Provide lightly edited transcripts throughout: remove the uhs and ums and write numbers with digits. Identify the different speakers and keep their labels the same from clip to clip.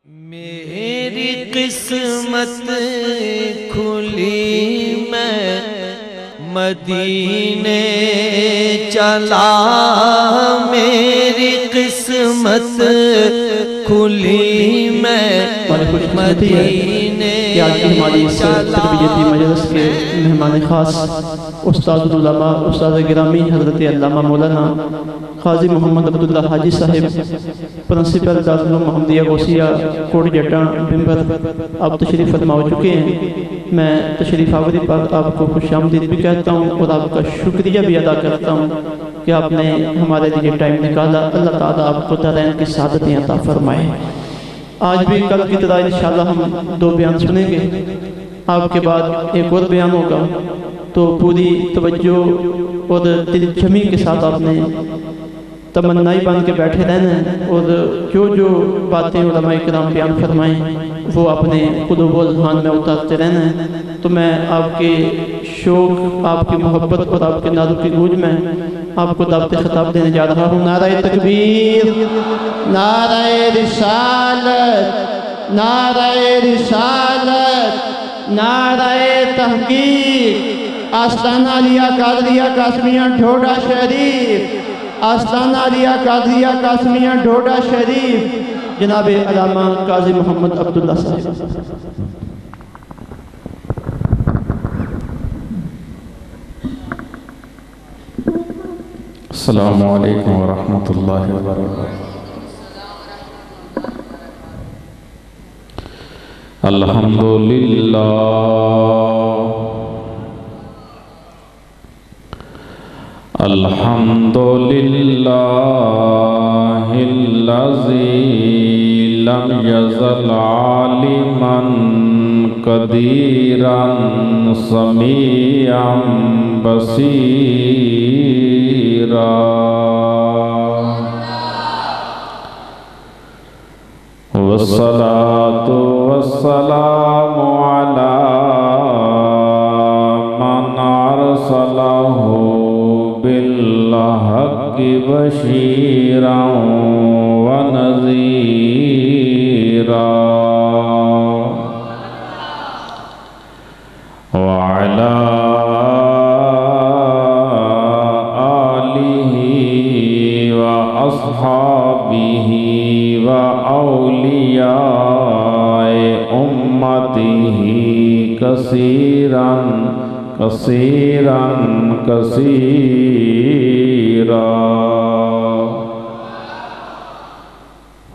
Speaker 1: मेरी किस्मत खुली, मैं मदीने चला। मेरी किस्मत खुली, मैं मदीने चला।
Speaker 2: मजलिस के मेहमान खास उस्ताद उलमा उस्ताद गिरामी हज़रत अल्लामा मौलाना क़ाज़ी मोहम्मद अब्दुल्ला हाजी साहिब प्रिंसिपल दारुल उलूम मोहम्मदिया गौसिया कोट जट्टा बिंबर आप तशरीफ़ फरमा हो चुके हैं। मैं तशरीफ़ आवरी पर आपको खुशामदीद भी कहता हूँ और आपका शुक्रिया भी अदा करता हूँ कि आपने हमारे लिए टाइम निकाला। अल्लाह ताला आपको दरैन की सादतें अता फरमाए। आज भी कल की तरह इंशाअल्लाह हम 2 बयान सुनेंगे, आपके बाद एक और बयान होगा। तो पूरी तवज्जो और दिलजमी के साथ आपने तमन्नाई बन के बैठे रहना है और जो जो बातें उलमाए किराम बयान फरमाएँ वो अपने क़ुलूब व ज़हान में उतारते रहना है। तो मैं आपके शौक़, आपकी मोहब्बत और आपके नारों की गूंज में आपको दावत खिताब देने जा रहा हूँ। नारे तकबीर, नारे रिसालत, नारे रिसालत, नारे तहकीक। आस्ताना लिया कादरिया कासमिया ढोडा शरीफ, आस्ताना लिया कादरिया कासमिया ढोडा शरीफ, जनाब अल्लामा क़ाज़ी मोहम्मद अब्दुल्ला साहिब।
Speaker 3: अस्सलामु अलैकुम वरहमतुल्लाहि वबरकातुहू। अल्हम्दुलिल्लाह अल्हम्दुलिल्लाहिल्लज़ी लम यज़ल आलिमन क़दीरन समीअन बसीरा। वस्सलातु वस्सलामु अला मन अरसलहु बिल हक़्क़ि बशीरन व नज़ीरा। व अला आलिहि व अस्हाबिहि व औलियाए उम्मतिहि कसीरन कसीरन कसीरा।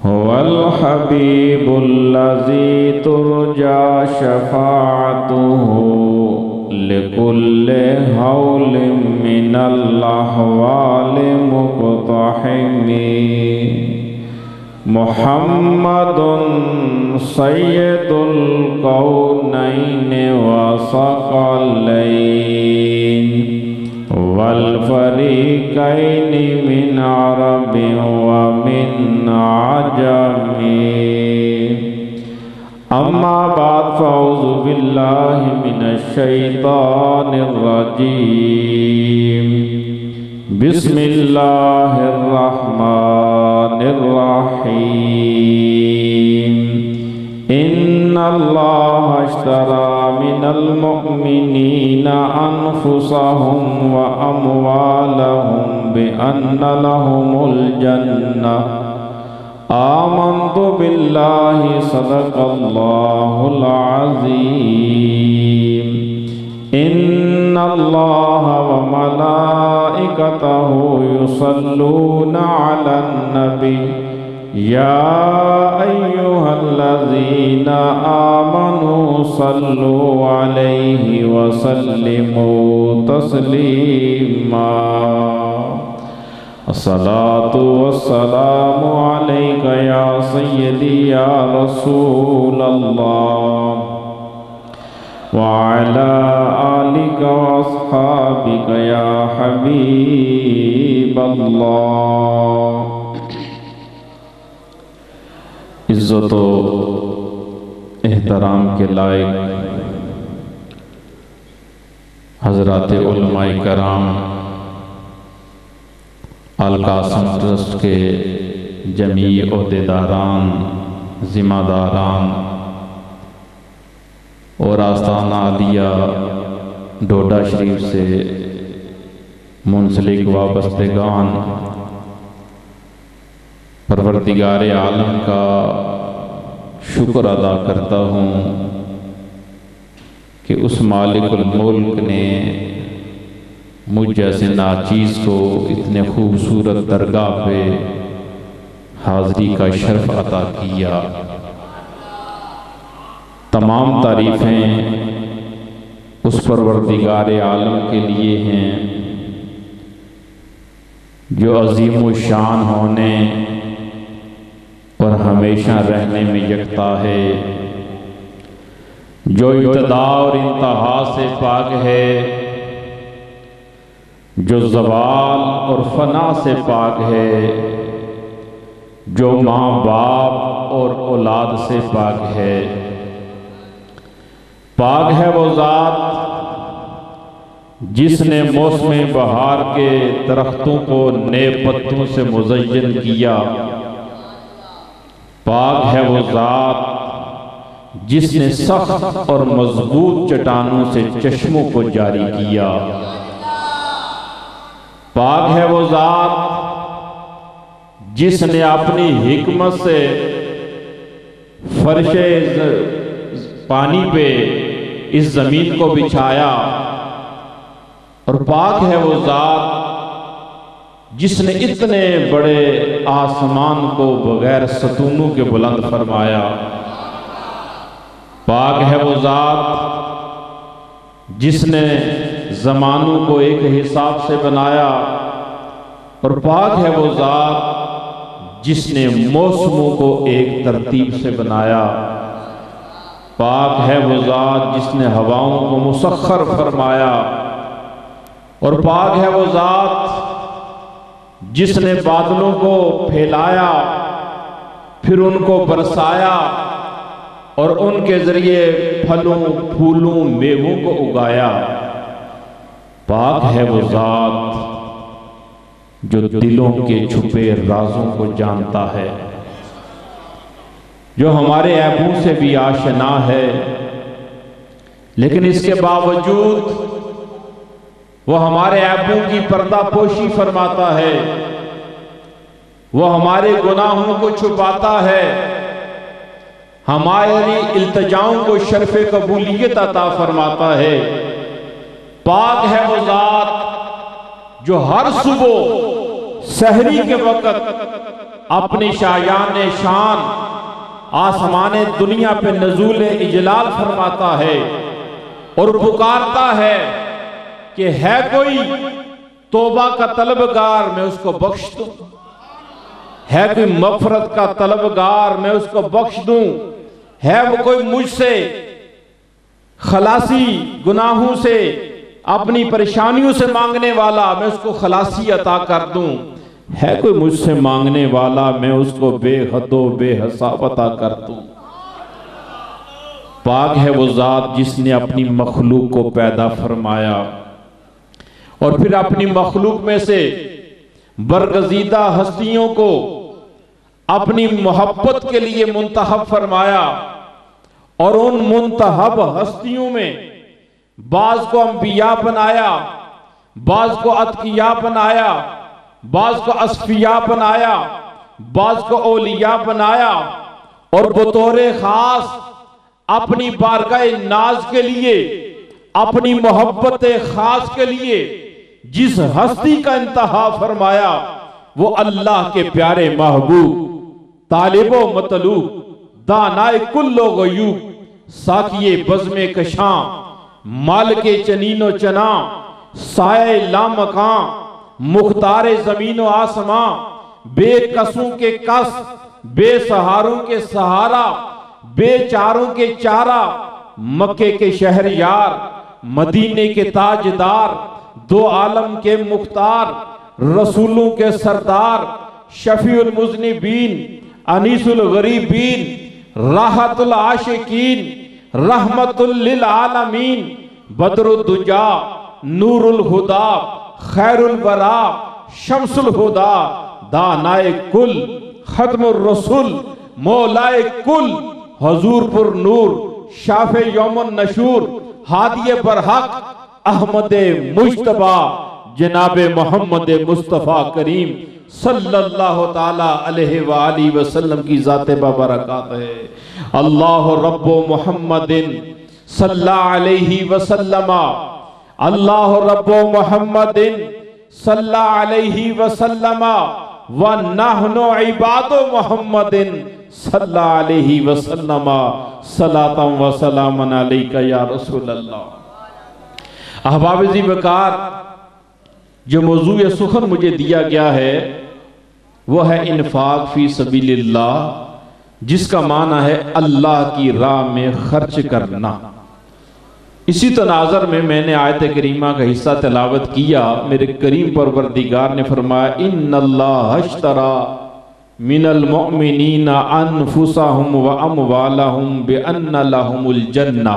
Speaker 3: हुवल हबीबुल्लज़ी तुरजा शफ़ाअतुहु लिकुल्लि हौलिन मिनल अहवालि मुक़तहिमी। मुहम्मदुन सय्यदुल कौनैनि व सकलैन वल फरीक़ैनि मिन अरबिन व मिन अजमी। अम्मा बाद फ़अऊज़ु बिल्लाहि मिनश शैतानिर रजीम। बिस्मिल्लाहिर रहमानिर रहीम। इन्नल्लाह अश्तरा मिनल मुअ्मिनीना अनफुसहुम व अमवालहुम बिअन्ना लहुमुल जन्नह। आमन्तु बिल्लाहि सदक़ल्लाहुल अज़ीम। इन्नल्लाह व मलाइकतहु युसल्लूना अलन नबी या अय्युहल्लज़ीना आमनू सल्लु अलैहि व सल्लिमू तस्लीमा। अस्सलातु वस्सलामु अलैका या सय्यदी या रसूल अल्लाह व अला आलिका व अस्हाबिका या हबीब अल्लाह। इज़्ज़त व एहतराम के लायक हज़रात उलमाए कराम, अल कासिम ट्रस्ट के जमी ओहदेदारान, ज़िम्मेदारान और आस्थाना आलिया डोडा शरीफ से मुंसलिक वाबस्तगान, परवरदिगार आलम का शुक्र अदा करता हूँ कि उस मालिकुल मुल्क ने मुझ जैसे नाचीज़ को इतने खूबसूरत दरगाह पे हाज़री का शर्फ अता किया। तमाम तारीफ़ें उस परवरदिगार आलम के लिए हैं जो अज़ीम शान होने और हमेशा रहने में यकता है, जो इब्तिदा और इंतहा से पाक है, जो ज़वाल और फना से पाक है, जो माँ बाप और औलाद से पाक है। पाक है वो ज़ात जिसने मौसम बहार के दरख्तों को नए पत्तों से मुज़य्यन किया। पाक है वो ज़ात जिसने सख्त और मजबूत चट्टानों से चश्मों को जारी किया। पाक है वो ज़ात जिसने अपनी हिकमत से फर्शे पानी पे इस ज़मीन को बिछाया। और पाक है वो ज़ात जिसने इतने बड़े आसमान को बगैर सतूनों के बुलंद फरमाया। पाक है वो ज़ात जिसने ज़मानों को एक हिसाब से बनाया। और पाक है वो ज़ात जिसने मौसमों को एक तरतीब से बनाया। पाक है वो ज़ात जिसने हवाओं को मुसख्खर फरमाया। और पाक है वो ज़ात जिसने बादलों को फैलाया, फिर उनको बरसाया और उनके जरिए फलों फूलों मेवों को उगाया। पाक है वो ज़ात जो दिलों के छुपे राजों को जानता है, जो हमारे ऐबों से भी आशना है, लेकिन इसके बावजूद वो हमारे ऐबों की पर्दापोशी फरमाता है, वो हमारे गुनाहों को छुपाता है, हमारी इल्तिजाओं को शर्फ़े कबूलियत अता फरमाता है। पाक है वो ज़ात जो हर सुबह सहरी के वक़्त अपनी शायान शान आसमान दुनिया पे नज़ूल इजलाल फरमाता है और पुकारता है कि है कोई तौबा का तलबगार, मैं उसको बख्श दूं। है कोई मग़फ़रत का तलबगार, मैं उसको बख्श दूं। है वो कोई मुझसे खलासी गुनाहों से अपनी परेशानियों से मांगने वाला, मैं उसको खलासी अता कर दूं। है कोई मुझसे मांगने वाला, मैं उसको बेहदो बेहिसाब अता कर दूं। पाक है वो ज़ात जिसने अपनी मखलूक को पैदा फरमाया और फिर अपनी मखलूक में से बरगजीदा हस्तियों को अपनी मोहब्बत के लिए मुंतहब फरमाया। और उन मुंतहब हस्तियों में बाज को अंबिया बनाया, बाज को अतकिया बनाया, बाज को असफिया बनाया, बाज को औलिया बनाया। और बतौर खास अपनी बारगाह नाज के लिए, अपनी मोहब्बत खास के लिए जिस हस्ती का इंतहा फरमाया, वो अल्लाह के प्यारे महबूब तालिबो मतलूब दानाए कुल्लो गयूब साकिये बज़्मे कशां माल के चनीनो चना साए लामकां मुख्तारे ज़मीनो आसमां बेकसों के कस बेसहारों के सहारा बेचारों के चारा मक्के के शहरयार मदीने के ताजदार दो आलम के मुख्तार रसूलों के सरदार शफीउल मुज़निबीन अनीसुल गरीबीन राहतुल आशिकीन रहमतुल लिल आलमीन बदरुद्दुजा नूरुल हुदा खैरुल वरा शम्सुल हुदा दानाए कुल खत्मुर रसूल मौलाए कुल, हजूर पुर नूर, शाफे यौमन नशूर, हादिये बरहक, अहमद मुश्तबा, जनाबे मोहम्मद मुस्तफ़ा करीम सल्लल्लाहु ताला अलैहि व आलिहि वसल्लम की ज़ात बाबरकात है। अल्लाह रब्बो मोहम्मदिन सल्लल्लाहु अलैहि वसल्लम, अल्लाह रब्बो मोहम्मदिन सल्लल्लाहु अलैहि वसल्लम व नहनु इबादो मोहम्मदिन सल्लल्लाहु अलैहि वसल्लम सलातम व सलामन अलैका या रसूल अल्लाह। अहबाब ज़ी वक़ार, जो मौज़ू सुखन मुझे दिया गया है वो है इन्फाक फी सबीलिल्लाह, जिसका माना है अल्लाह की राह में खर्च करना। इसी तनाज़र में मैंने आयत करीमा का हिस्सा तिलावत किया। मेरे करीम परवरदिगार ने फरमाया, इन्नल्लाह अश्तरा मिनल मुअमिनीना अनफुसहुम व अमवालहुम बिअन्ना लहुमुल जन्ना।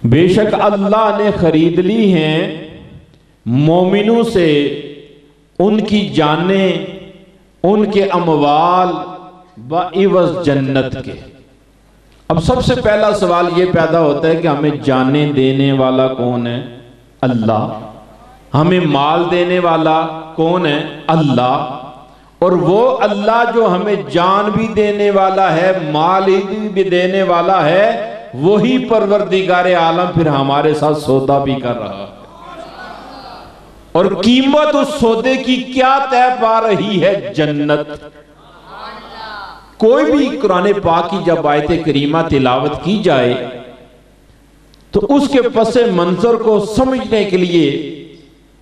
Speaker 3: बेशक अल्लाह ने खरीद ली हैं मोमिनों से उनकी जानें, उनके अमवाल व इवज़ जन्नत के। अब सबसे पहला सवाल ये पैदा होता है कि हमें जाने देने वाला कौन है? अल्लाह। हमें माल देने वाला कौन है? अल्लाह। और वो अल्लाह जो हमें जान भी देने वाला है, माल भी देने वाला है, वही परवरदिगार आलम फिर हमारे साथ सौदा भी कर रहा है। और कीमत उस सौदे की क्या तय पा रही है? जन्नत। कोई भी कुरान पाक की जब आयत करीमा तिलावत की जाए तो उसके पसे मंजर को समझने के लिए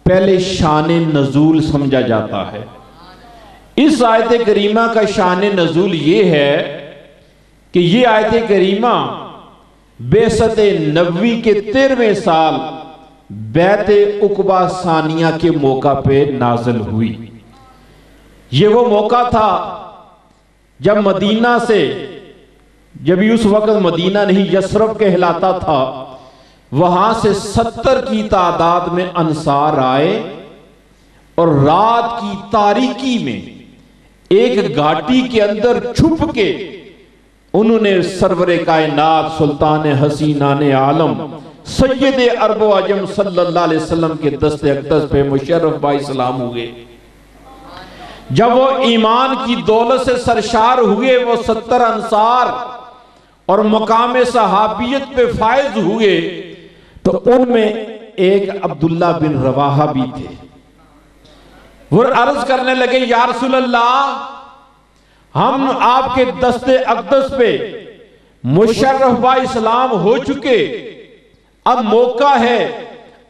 Speaker 3: पहले शान नजूल समझा जाता है। इस आयत करीमा का शान नजूल ये है कि ये आयत करीमा बेसत नबवी के 13वें साल बैत उकबा सानिया के मौका पे नाज़िल हुई। ये वो मौका था जब मदीना से, जब उस वक्त मदीना नहीं यसरब कहलाता था, वहां से 70 की तादाद में अंसार आए और रात की तारीकी में एक घाटी के अंदर छुप के उन्होंने सरवरे कायनात सुल्तान हसीनाने आलम सैयद अरब अजम सल्लल्लाहु अलैहि वसल्लम के दस्ते अक़दस पे मुशर्रफ बाइस्लाम हुए। जब वो ईमान की दौलत से सरशार हुए, वो 70 अंसार और मकाम सहाबियत पे फायज हुए, तो उनमें एक अब्दुल्ला बिन रवाहा भी थे। वो अर्ज करने लगे, या रसूल अल्लाह, हम आपके दस्ते अक़दस पे मुशर्रफ बाइस्लाम हो चुके, अब मौका है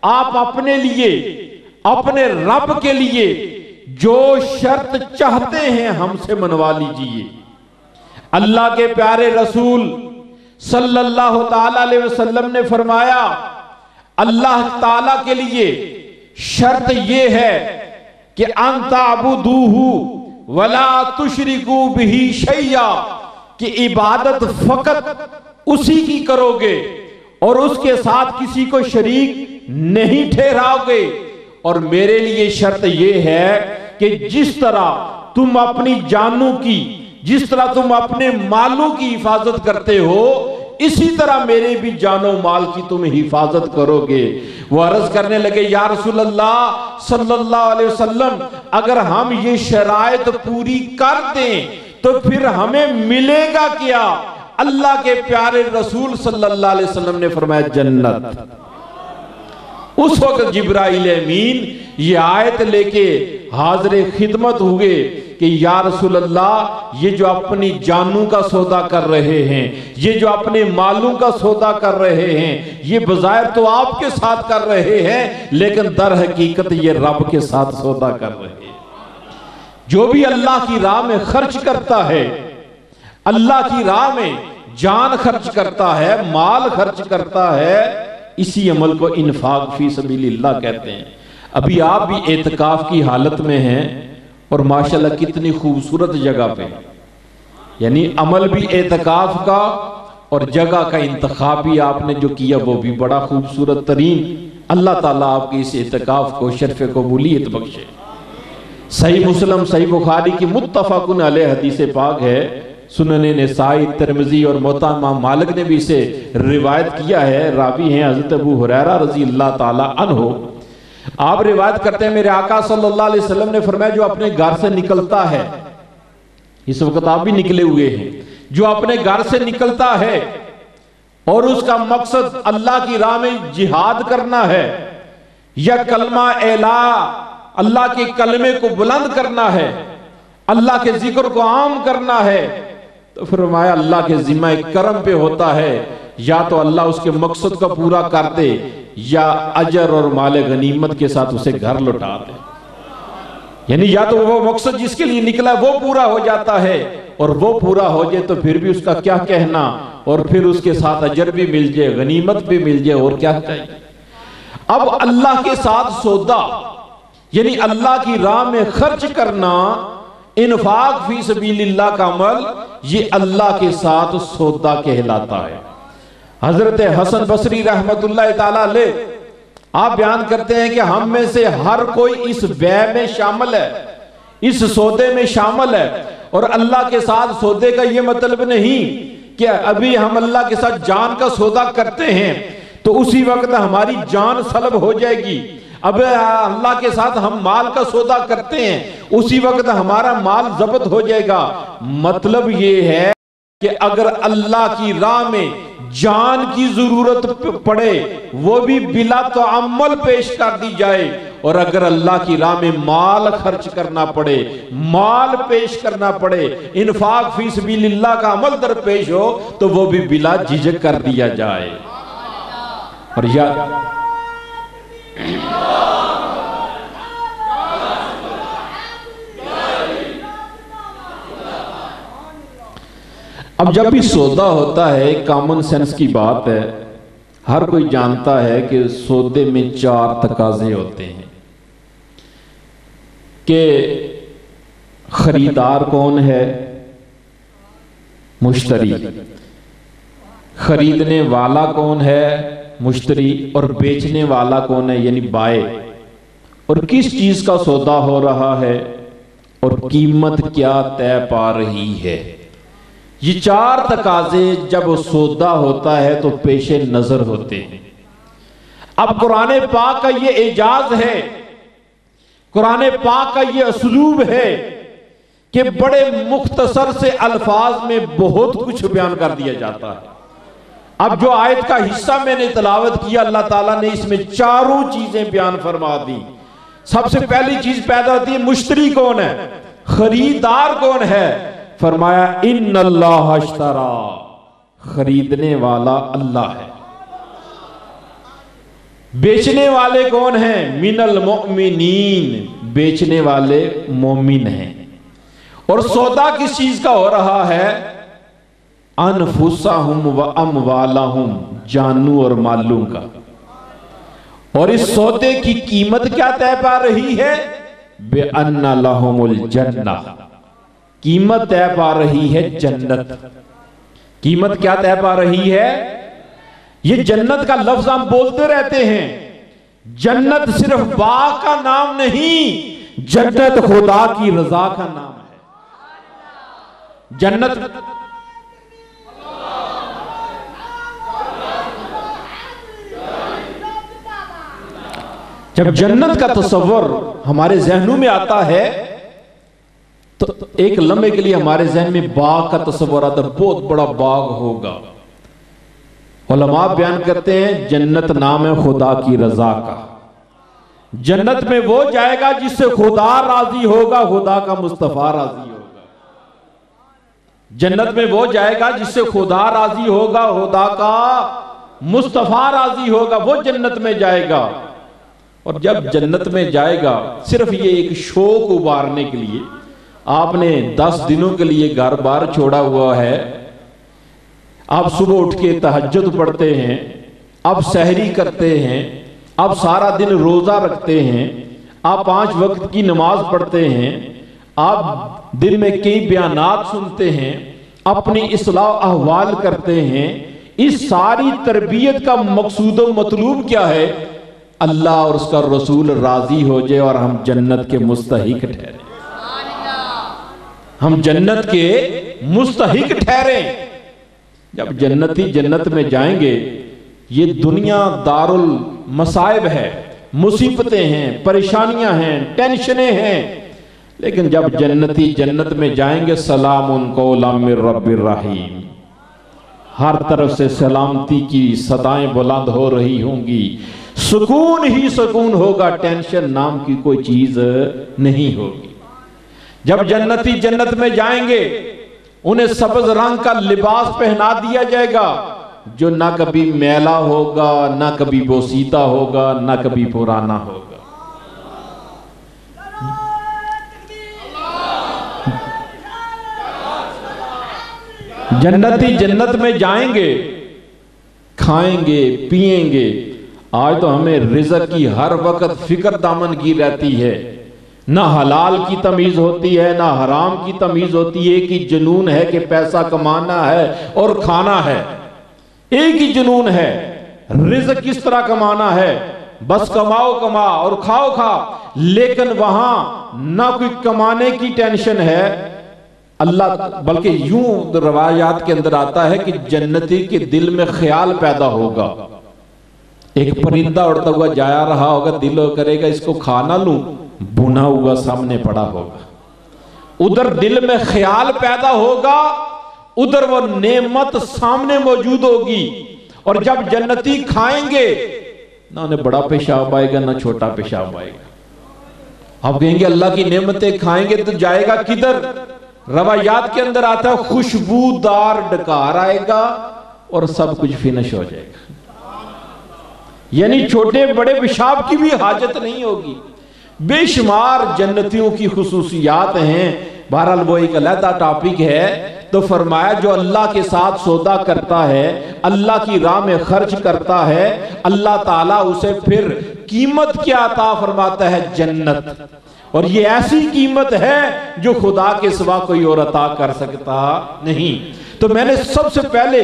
Speaker 3: आप अपने लिए, अपने रब के लिए जो शर्त चाहते हैं हमसे मनवा लीजिए। अल्लाह के प्यारे रसूल सल्लल्लाहु ताला अलैहि वसल्लम ने फरमाया, अल्लाह ताला के लिए शर्त यह है कि अंता अबुदूहु वला तुशरिकू बिही शैया, कि इबादत फकत उसी की करोगे और उसके साथ किसी को शरीक नहीं ठहराओगे। और मेरे लिए शर्त यह है कि जिस तरह तुम अपनी जानों की, जिस तरह तुम अपने मालों की हिफाजत करते हो, इसी तरह मेरे भी जानो माल की तुम हिफाजत करोगे। वो अर्ज करने लगे, या रसूल अल्लाह सल्लल्लाहु अलैहि वसल्लम, अगर हम ये शराइत पूरी कर दें तो फिर हमें मिलेगा क्या? अल्लाह के प्यारे रसूल सल्लल्लाहु अलैहि वसल्लम ने फरमाया, जन्नत। उस वक्त जिब्राइल अमीन ये आयत लेके हाजिर खिदमत हुए कि या रसूल अल्लाह, ये जो अपनी जानों का सौदा कर रहे हैं, ये जो अपने मालों का सौदा कर रहे हैं, ये बज़ाहिर तो आपके साथ कर रहे हैं, लेकिन दर हकीकत ये रब के साथ सौदा कर रहे हैं। जो भी अल्लाह की राह में खर्च करता है, अल्लाह की राह में जान खर्च करता है, माल खर्च करता है, इसी अमल को इन्फाक फी सबीलिल्लाह कहते हैं। अभी आप भी एतकाफ की हालत में हैं और माशाल्लाह कितनी खूबसूरत जगह पे, यानी अमल भी एतकाफ का और जगह का इंतखाब भी आपने जो किया वो भी बड़ा खूबसूरत तरीन। अल्लाह ताला आपकी इस एतकाफ को शर्फ कबूलियत बख्शे। सही मुस्लिम, सही बुखारी की मुत्तफ़क़ुन अलैह हदीस पाक है सुनन नसाई, तिरमिज़ी और मुवत्ता इमाम मालिक ने भी इसे रिवायत किया है। रावी हैं हज़रत अबू हुरैरा रज़ी अल्लाह ताला अन्हु। आप रिवायत करते हैं मेरे आका सल्लल्लाहु अलैहि वसल्लम ने फरमाया, जो अपने घर से निकलता है, इस वक्त आप भी निकले हुए हैं, जो अपने घर से निकलता है और उसका मकसद अल्लाह की राह में जिहाद करना है या कलमा एला, अल्लाह के कलमे को बुलंद करना है, अल्लाह के जिक्र को आम करना है, तो फरमाया अल्लाह के जिम्मा करम पे होता है, या तो अल्लाह उसके मकसद को पूरा कर दे या अजर और माले गनीमत के साथ उसे घर लौटा दे। यानी या तो वो मकसद जिसके लिए निकला वो पूरा हो जाता है, और वो पूरा हो जाए तो फिर भी उसका क्या कहना, और फिर उसके साथ अजर भी मिल जाए, गनीमत भी मिल जाए, और क्या चाहिए। अब अल्लाह के साथ सौदा यानी अल्लाह की राह में खर्च करना, इन्फाक फी सबीलिल्लाह का अमल, ये अल्लाह के साथ सौदा कहलाता है। हजरत हसन बसरी रहमतुल्लाह ताला अलैह आप बयान करते हैं कि हम में से हर कोई इस बैय में शामिल है, इस सौदे में शामिल है। और अल्लाह के साथ सौदे का ये मतलब नहीं कि अभी हम अल्लाह के साथ जान का सौदा करते हैं तो उसी वक्त हमारी जान सलब हो जाएगी। अब अल्लाह के साथ हम माल का सौदा करते हैं, उसी वक्त हमारा माल जब्त हो जाएगा। मतलब ये है कि अगर अल्लाह की राह में जान की जरूरत पड़े, वो भी बिला तो अमल पेश कर दी जाए, और अगर अल्लाह की राह में माल खर्च करना पड़े, माल पेश करना पड़े, इन्फाक फी सबीलिल्लाह का अमल दरपेश हो, तो वो भी बिला झिझक कर दिया जाए। और अब जब भी सौदा होता है, कॉमन सेंस की बात है, हर कोई जानता है कि सौदे में 4 तकाजे होते हैं कि खरीदार कौन है, मुश्तरी, खरीदने वाला कौन है, मुश्तरी, और बेचने वाला कौन है यानी बाय, और किस चीज का सौदा हो रहा है और कीमत क्या तय पा रही है। ये 4 तकाजे जब सौदा होता है तो पेशे नजर होते हैं। अब कुरान पाक का ये एजाज है, कुरान पाक का ये असलूब है कि बड़े मुख्तसर से अल्फाज में बहुत कुछ बयान कर दिया जाता है। अब जो आयत का हिस्सा मैंने तिलावत किया, अल्लाह ताला ने इसमें 4 चीजें बयान फरमा दी। सबसे पहली चीज पैदा होती है, मुश्तरी कौन है, खरीदार कौन है। फरमाया इन्नल्लाह अश्तरा, खरीदने वाला अल्लाह है। बेचने वाले कौन हैं, मिनल मोमिनीन, बेचने वाले मोमिन हैं। और सौदा किस चीज का हो रहा है, अनफुसाहुम व अमवालाहुम, जानू और मालूम का। और इस सौदे की कीमत क्या तय पा रही है, बेअन्ना लहुमुल जन्नह, कीमत तय पा रही है जन्नत। कीमत क्या तय पा रही है, ये जन्नत का लफ्ज हम बोलते रहते हैं, जन्नत सिर्फ बाग का नाम नहीं, जन्नत खुदा की रजा का नाम है। जन्नत जब जन्नत का तस्वर हमारे जहनों में आता है तो एक लम्हे के लिए हमारे जहन में बाग का तस्वर आता है, बहुत बड़ा बाग होगा। उलमा बयान करते हैं जन्नत नाम है खुदा की रजा का। जन्नत में वो जाएगा जिससे खुदा राजी होगा, खुदा का मुस्तफा राजी होगा। जन्नत में वो जाएगा जिससे खुदा राजी होगा, खुदा का मुस्तफा राजी होगा, वो जन्नत में जाएगा। और जब जन्नत में जाएगा, सिर्फ ये एक शौक उबारने के लिए आपने 10 दिनों के लिए घर बार छोड़ा हुआ है, आप सुबह उठ के तहज्जुद पढ़ते हैं, आप सहरी करते हैं, आप सारा दिन रोजा रखते हैं, आप 5 वक्त की नमाज पढ़ते हैं, आप दिन में कई बयानात सुनते हैं, अपनी इस्लाह अहवाल करते हैं। इस सारी तरबियत का मकसूद व मतलूब क्या है, अल्लाह और उसका रसूल राजी हो जाए और हम जन्नत के मुस्तहिक ठहरे। हम जन्नत के मुस्तहिक ठहरे। जब जन्नती जन्नत में जाएंगे, ये दुनिया दारुल मसाइब है, मुसीबतें हैं, परेशानियां हैं, टेंशनें हैं, लेकिन जब जन्नती जन्नत में जाएंगे, सलामुन कौलम मिर रब्बिर रहीम, हर तरफ से सलामती की सदाएं बुलंद हो रही होंगी, सुकून ही सुकून होगा, टेंशन नाम की कोई चीज नहीं होगी। जब जन्नती जन्नत में जाएंगे, उन्हें सब्ज रंग का लिबास पहना दिया जाएगा, जो ना कभी मैला होगा, ना कभी बोसीदा होगा, ना कभी पुराना होगा। जन्नती जन्नत में जाएंगे, खाएंगे पिएंगे। आज तो हमें रिज़्क़ की हर वक्त फिक्र दामन की रहती है, ना हलाल की तमीज होती है, ना हराम की तमीज होती है। एक ही जुनून है कि पैसा कमाना है और खाना है, एक ही जुनून है। रिज़्क़ किस तरह कमाना है, बस कमाओ कमा और खाओ खा, लेकिन वहां ना कोई कमाने की टेंशन है अल्लाह, बल्कि यूं रवायात के अंदर आता है कि जन्नती के दिल में ख्याल पैदा होगा। एक परिंदा उड़ता हुआ जाया रहा होगा, दिल करेगा इसको खा ना लूं, बुना हुआ सामने पड़ा होगा। उधर दिल में ख्याल पैदा होगा, उधर वो नेमत सामने मौजूद होगी। और जब जन्नती खाएंगे, ना उन्हें बड़ा पेशाब आएगा ना छोटा पेशाब आएगा। आप कहेंगे अल्लाह की नेमतें खाएंगे तो जाएगा किधर? रवायात के अंदर आता है खुशबूदार डकार आएगा और सब कुछ फिनिश हो जाएगा, यानी छोटे बड़े पेशाब की भी हाजत नहीं होगी। बेशुमार जन्नतियों की खुसूसियात हैं। बहरहाल वो एक अलग टॉपिक है। तो फरमाया जो अल्लाह के साथ सौदा करता है, अल्लाह की राह में खर्च करता है, अल्लाह ताला उसे फिर कीमत क्या अता फरमाता है? जन्नत। और ये ऐसी कीमत है जो खुदा के सिवा कोई और अता कर सकता नहीं। तो मैंने सबसे पहले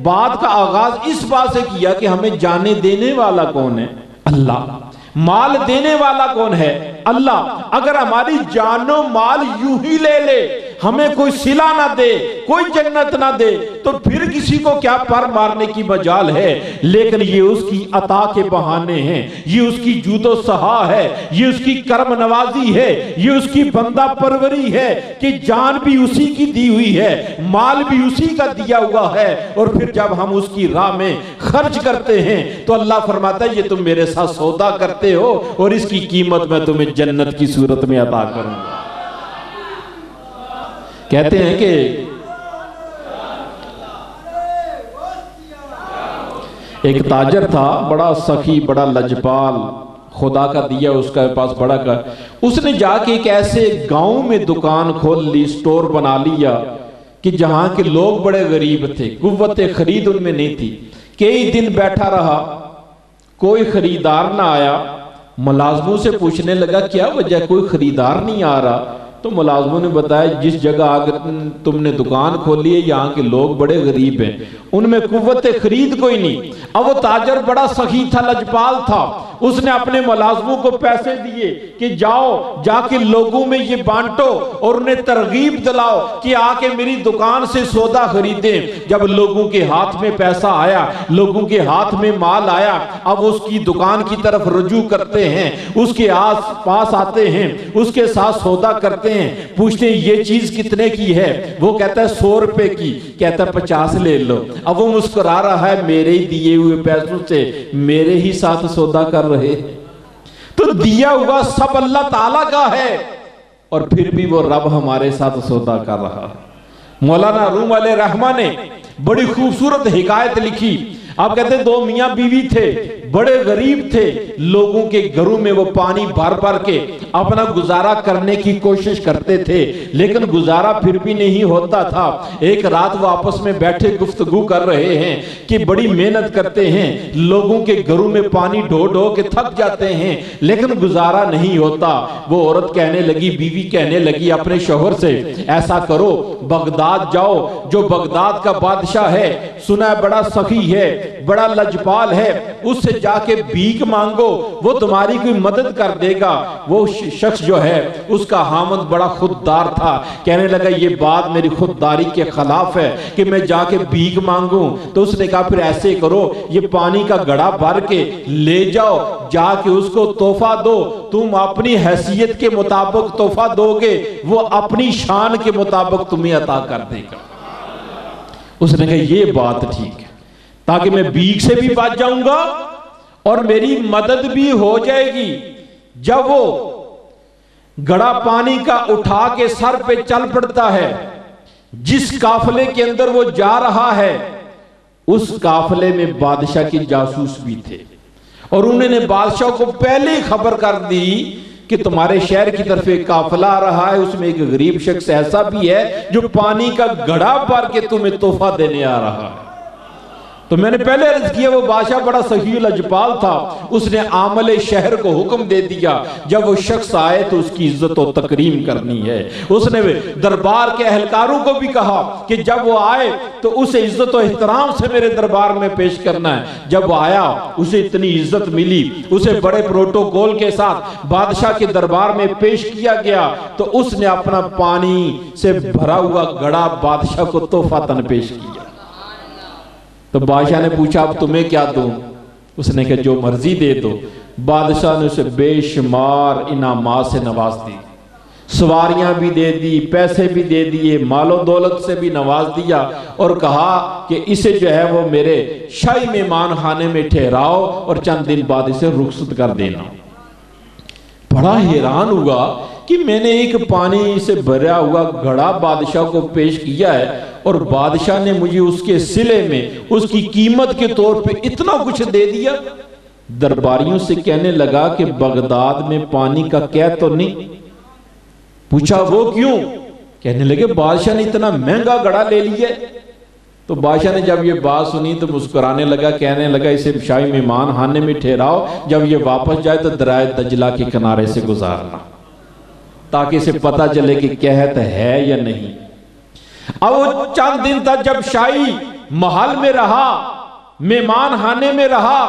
Speaker 3: बात का आगाज इस बात से किया कि हमें जाने देने वाला कौन है? अल्लाह। माल देने वाला कौन है? अल्लाह। अगर हमारी जानो माल यूं ही ले ले, हमें कोई सिला ना दे, कोई जन्नत ना दे, तो फिर किसी को क्या पर मारने की मजाल है। लेकिन ये उसकी अता के बहाने हैं, ये उसकी जूदो सहा है, ये उसकी कर्म नवाजी है, ये उसकी बंदा परवरी है कि जान भी उसी की दी हुई है, माल भी उसी का दिया हुआ है। और फिर जब हम उसकी राह में खर्च करते हैं तो अल्लाह फरमाता है ये तुम मेरे साथ सौदा करते हो और इसकी कीमत मैं तुम्हें जन्नत की सूरत में अता करूंगा। कहते हैं कि एक ताजर था, बड़ा सखी, बड़ा लजपाल, खुदा का दिया उसका पास बड़ा का। उसने जाके एक ऐसे गांव में दुकान खोल ली, स्टोर बना लिया कि जहां के लोग बड़े गरीब थे, कुव्वत खरीद उनमें नहीं थी। कई दिन बैठा रहा, कोई खरीदार ना आया। मुलाजमों से पूछने लगा क्या वजह, कोई खरीदार नहीं आ रहा। तो मुलाजमों ने बताया जिस जगह आकर तुमने दुकान खोली है यहाँ के लोग बड़े गरीब हैं, उनमें कुव्वत खरीद कोई नहीं। अब वो ताजर बड़ा सखी था, लजपाल था, उसने अपने मुलाजमों को पैसे दिए कि जाओ जाके लोगों में ये बांटो और उन्हें तरगीब दिलाओ कि आके मेरी दुकान से सौदा खरीदें। जब लोगों के हाथ में पैसा आया, लोगों के हाथ में माल आया, अब उसकी दुकान की तरफ रुजू करते हैं, उसके आस पास आते हैं, उसके साथ सौदा करते हैं, पूछते हैं ये चीज कितने की है? वो कहता है 100 रुपए की। कहता है 50 ले लो। अब वो मुस्कुरा रहा है, मेरे ही दिए हुए पैसों से मेरे ही साथ सौदा कर रहे। तो दिया हुआ सब अल्लाह ताला का है और फिर भी वो रब हमारे साथ सौदा कर रहा है। मौलाना रूम अलैहि रहमा ने बड़ी खूबसूरत हिकायत लिखी। आप कहते हैं 2 मियां बीवी थे, बड़े गरीब थे, लोगों के घरों में वो पानी भर भर के अपना गुजारा करने की कोशिश करते थे, लेकिन गुजारा फिर भी नहीं होता था। एक रात वो आपस में बैठे गुफ्तगू कर रहे हैं कि बड़ी मेहनत करते हैं, लोगों के घरों में पानी ढो ढो के थक जाते हैं, लेकिन गुजारा नहीं होता। वो औरत कहने लगी, बीवी कहने लगी अपने शौहर से, ऐसा करो बगदाद जाओ, जो बगदाद का बादशाह है, सुना है बड़ा सखी है, बड़ा लजपाल है, उससे जाके भीख मांगो, वो तुम्हारी कोई मदद कर देगा। वो शख्स जो है उसका हामद बड़ा खुददार था, कहने लगा ये बात मेरी खुददारी के खिलाफ है कि मैं जाके भीख मांगूं। तो उसने कहा फिर ऐसे करो, ये पानी का घड़ा भर के ले जाओ, जाके उसको तोहफा दो। तुम अपनी हैसियत के मुताबिक तोहफा दोगे, वो अपनी शान के मुताबिक तुम्हें अता कर देगा। उसने कहा ये बात ठीक है, ताकि मैं भीख से भी बच जाऊंगा और मेरी मदद भी हो जाएगी। जब वो घड़ा पानी का उठा के सर पे चल पड़ता है, जिस काफले के अंदर वो जा रहा है उस काफले में बादशाह के जासूस भी थे, और उन्होंने बादशाह को पहले ही खबर कर दी कि तुम्हारे शहर की तरफ एक काफिला आ रहा है, उसमें एक गरीब शख्स ऐसा भी है जो पानी का घड़ा भर के तुम्हें तोहफा देने आ रहा है। तो मैंने पहले अर्ज किया वो बादशाह बड़ा सही लजपाल था, उसने आमले शहर को हुक्म दे दिया जब वो शख्स आए तो उसकी इज्जत और तकरीम करनी है। उसने दरबार के अहलकारों को भी कहा कि जब वो आए तो उसे इज्जत और एहतराम से मेरे दरबार में पेश करना है। जब वो आया उसे इतनी इज्जत मिली, उसे बड़े प्रोटोकॉल के साथ बादशाह के दरबार में पेश किया गया। तो उसने अपना पानी से भरा हुआ घड़ा बादशाह को तोहफातन पेश किया। तो बादशाह ने पूछा अब तुम्हें क्या दूं? उसने कहा जो मर्जी दे दो। बादशाह ने उसे बेशुमार इनामात से नवाज दी, सवारियां भी दे दी, पैसे भी दे दिए, मालो दौलत से भी नवाज दिया, और कहा कि इसे जो है वो मेरे शाही मेहमान खाने में ठहराओ और चंद दिन बाद इसे रुखसत कर देना। बड़ा हैरान हुआ कि मैंने एक पानी से भरा हुआ घड़ा बादशाह को पेश किया है और बादशाह ने मुझे उसके सिले में उसकी कीमत के तौर पे इतना कुछ दे दिया। दरबारियों से कहने लगा कि बगदाद में पानी का कैद तो नहीं? पूछा वो क्यों? कहने लगे बादशाह ने इतना महंगा घड़ा ले लिया। तो बादशाह ने जब ये बात सुनी तो मुस्कुराने लगा, कहने लगा इसे शाही मेहमान खाने में ठहराओ, जब ये वापस जाए तो दरिया दजला के किनारे से गुजारना, ताकि इसे पता चले कि कहत है या नहीं। अब वो चंद दिन तक जब शाही महल में रहा, मेहमान खाने में रहा,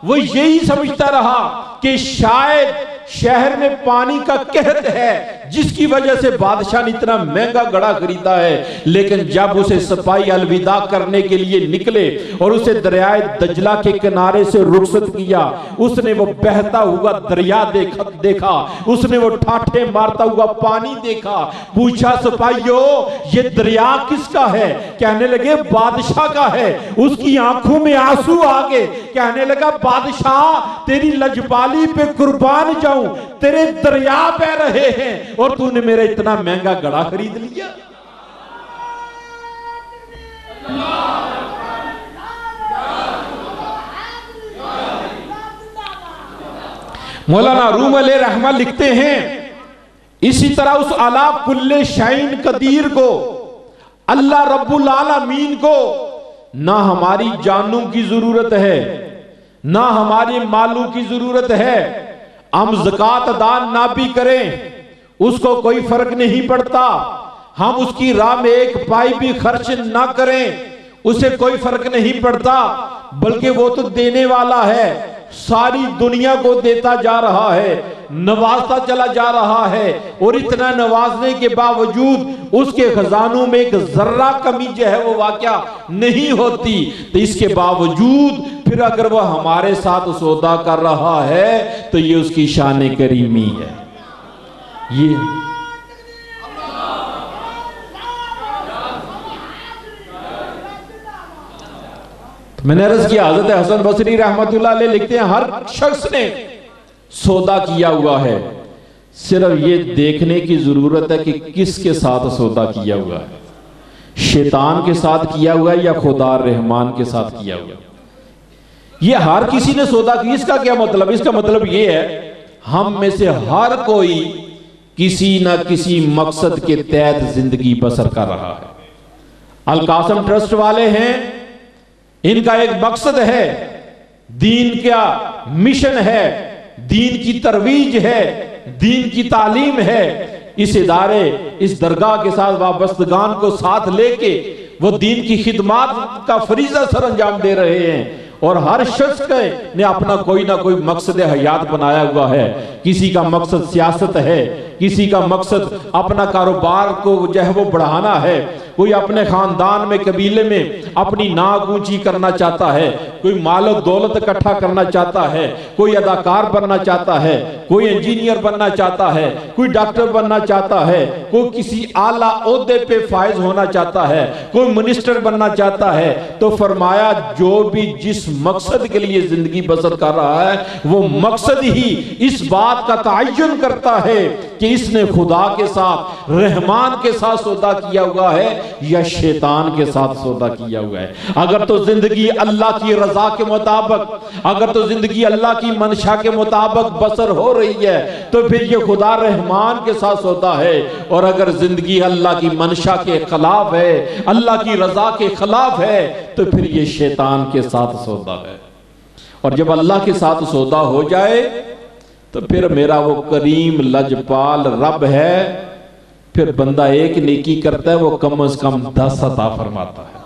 Speaker 3: वो यही समझता रहा कि शायद शहर में पानी का कहत है जिसकी वजह से बादशाह ने इतना महंगा घड़ा खरीदा है। लेकिन जब उसे सिपाही अलविदा करने के लिए निकले और उसे दरियाए दजला के किनारे से रुखसत किया, उसने वो बहता हुआ दरिया देखा, उसने वो ठाठे मारता हुआ पानी देखा। पूछा सिपाहियों ये दरिया किसका है? कहने लगे बादशाह का है। उसकी आंखों में आंसू आ गए, कहने लगा बादशाह तेरी लजपाली पे कुर्बान जाऊं, तेरे दरिया बह रहे हैं और तूने मेरा इतना महंगा घड़ा खरीद लिया। मौलाना रूम अलैहि रहमा लिखते हैं इसी तरह उस अला कुल्ले शाइन कदीर को, अल्लाह रब्बुल आलमीन को ना हमारी जानों की जरूरत है, ना हमारे मालों की जरूरत है। हम ज़कात अदा ना भी करें उसको कोई फर्क नहीं पड़ता, हम उसकी राह में एक पाई भी खर्च ना करें उसे कोई फर्क नहीं पड़ता, बल्कि वो तो देने वाला है, सारी दुनिया को देता जा रहा है, नवाजता चला जा रहा है, और इतना नवाजने के बावजूद उसके खजानों में एक जर्रा कमी जो है वो वाकया नहीं होती। तो इसके बावजूद फिर अगर वह हमारे साथ सौदा कर रहा है तो ये उसकी शान करीमी है। ये तो मैंने अर्ज किया हज़रत हसन बसरी रहमतुल्लाह अलैह लिखते हैं हर शख्स ने सौदा किया हुआ है, सिर्फ ये देखने की जरूरत है कि किसके साथ सौदा किया हुआ है, शैतान के साथ किया हुआ है या खुदा रहमान के साथ किया हुआ है। ये हर किसी ने सौदा किया। इसका क्या मतलब? इसका मतलब ये है हम में से हर कोई किसी ना किसी मकसद के तहत जिंदगी बसर कर रहा है। अल कासम ट्रस्ट वाले हैं, इनका एक मकसद है, दीन का मिशन है, दीन की तरवीज है, दीन की तालीम है। इस इदारे इस दरगाह के साथ वाबस्तगान को साथ लेके वो दीन की खिदमत का फरीजा सर अंजाम दे रहे हैं। और हर शख्स ने अपना कोई ना कोई मकसद हयात बनाया हुआ है। किसी का मकसद सियासत है, किसी का मकसद अपना कारोबार को जो है वो बढ़ाना है, कोई अपने खानदान में कबीले में अपनी नाक ऊंची करना चाहता है, कोई माल और दौलत इकट्ठा करना चाहता है, कोई अदाकार बनना चाहता है, कोई इंजीनियर बनना चाहता है, कोई डॉक्टर बनना चाहता है, कोई किसी आला ओहदे पे फायज होना चाहता है, कोई मिनिस्टर बनना चाहता है। तो फरमाया जो भी जिस मकसद के लिए जिंदगी बसर कर रहा है वो मकसद ही इस बात का तयन करता है कि इसने खुदा के साथ, रहमान के साथ सौदा किया हुआ है या शैतान के साथ सौदा किया हुआ है। अगर तो जिंदगी अल्लाह की रजा के मुताबिक, अगर तो जिंदगी अल्लाह की मंशा के मुताबिक बसर हो रही है तो फिर ये खुदा रहमान के साथ सौदा है। और अगर जिंदगी अल्लाह की मंशा के खिलाफ है, अल्लाह की रजा के खिलाफ है, तो फिर ये शैतान के साथ सौदा है। और जब अल्लाह के साथ सौदा हो जाए तो फिर मेरा वो करीम लजपाल रब है, फिर बंदा एक नेकी करता है वो कम से कम 10 अता फरमाता है।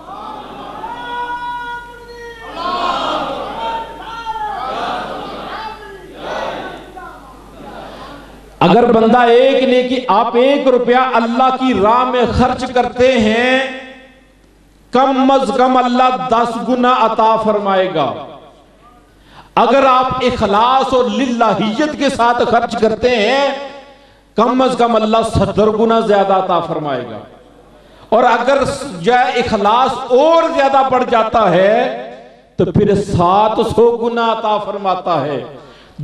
Speaker 3: अगर बंदा एक नेकी, आप 1 रुपया अल्लाह की राह में खर्च करते हैं, कम अज कम अल्लाह 10 गुना अता फरमाएगा। अगर आप इखलास और लिल्लाहियत के साथ खर्च करते हैं, कम अज कम अल्लाह 70 गुना ज्यादा अता फरमाएगा। और अगर जो इखलास और ज्यादा बढ़ जाता है तो फिर 700 गुना अता फरमाता है।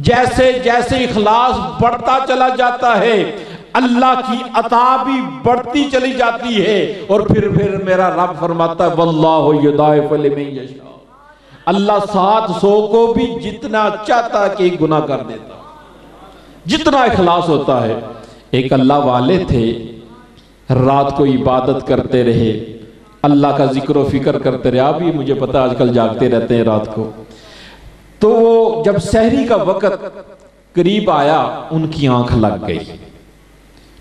Speaker 3: जैसे जैसे इखलास बढ़ता चला जाता है अल्लाह की अता भी बढ़ती चली जाती है। और फिर मेरा रब फरमाता है वल्लाहु युदाइफु लिमन यशा, अल्लाह 700 को भी जितना चाहता कि गुना कर देता, जितना इखलास होता है। एक अल्लाह वाले थे, रात को इबादत करते रहे, अल्लाह का जिक्र फिक्र करते रहे। अभी मुझे पता आजकल जागते रहते हैं रात को। तो जब सहरी का वक्त करीब आया उनकी आंख लग गई,